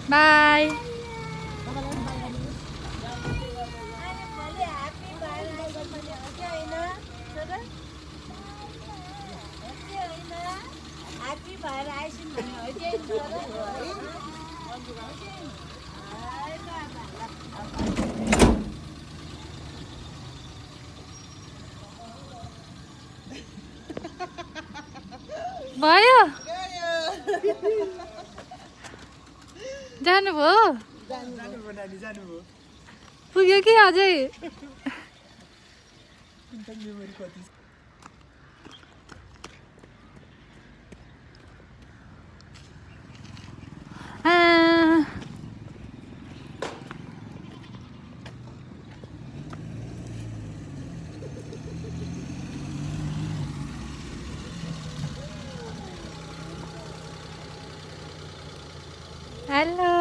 by भयो जानुभयो पुग्यो कि अझै हेलो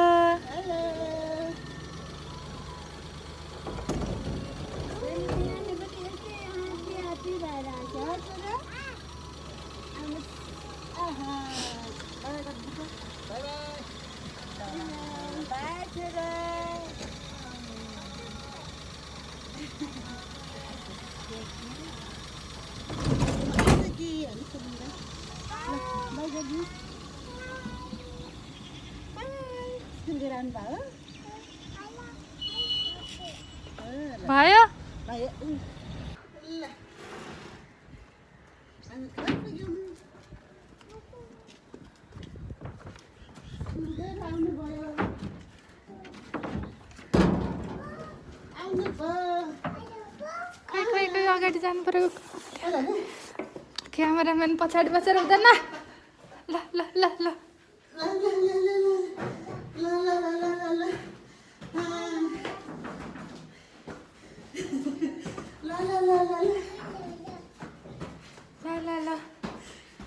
भयो खै खै खै अगाडि जानु पर्यो क्यामेराम्यान पछाडि बसेर हुँदैन ल ल ल ल ल ल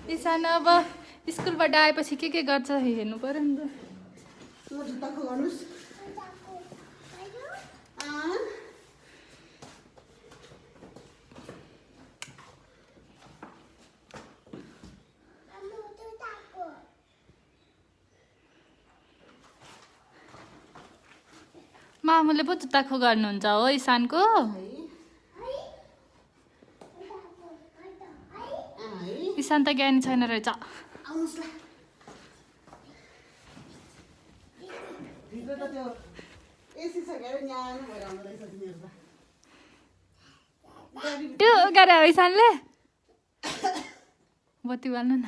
इसान अब स्कुलबाट आएपछि के गर्छ हेर्नु पर्यो नि त मामुले पो जुत्ता खो गर्नुहुन्छ हो इसानको इसान त ज्ञानी छैन रहेछ त्यो गरे हो इसानले बत्ती बाल्नु न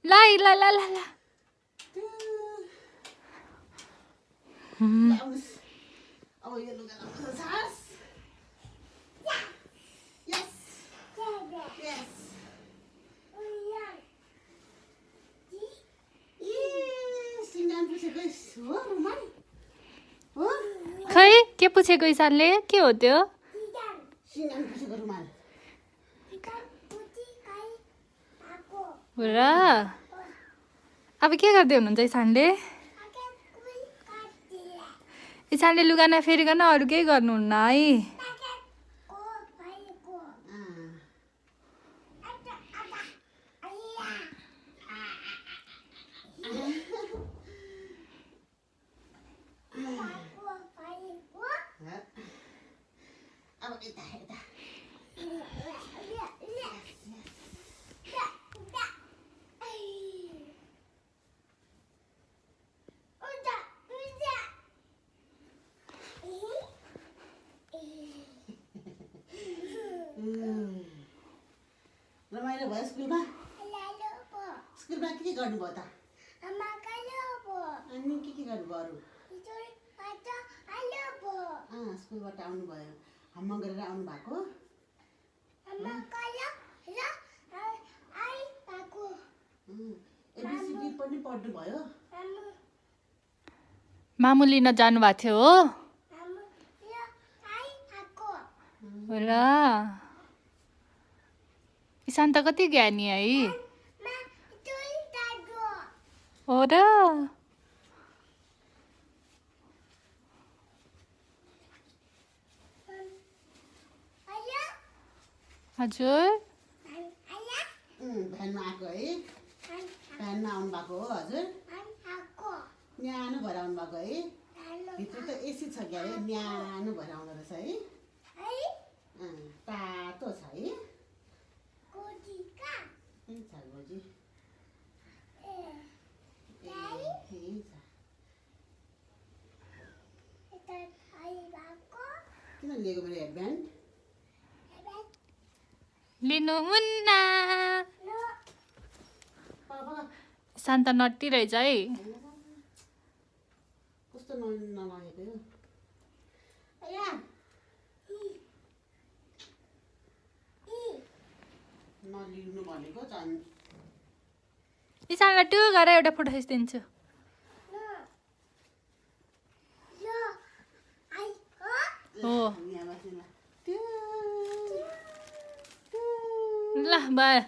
ल ल ल ल ल खै के पुछेको इसानले के हो त्यो र अब के गर्दै हुनुहुन्छ इसानले इसानले लुगा नफेरिकन अरू केही गर्नुहुन्न है रमाइलो भयो स्कुलमा स्कुलमा के गर्नुभयो त अनि के गर्नुभयो अरू स्कुलबाट आउनुभयो हम्म गरेर आउनु भएको एबिसिडी पनि पढ्नु भयो मामु लिन जानुभएको थियो हो र इसान त कति ज्ञानी है हो र हजुर भ्यानमा आएको है भ्यानमा आउनु भएको हो हजुर न्यानो भएर आउनु भएको है भित्र त एसी छ क्या अरे न्यानो भएर आउँदो रहेछ है तातो छ है छ गोजी किन लिएको मेरो हेडब्यान्ड लिनुहुन्न शान्त नट्टी रहेछ है कस्तो नलागेको यो नलिनु भनेको झन् इसानलाई टु गरेर एउटा फोटो खिचिदिन्छु हो यहाँ बस्नु ल बाई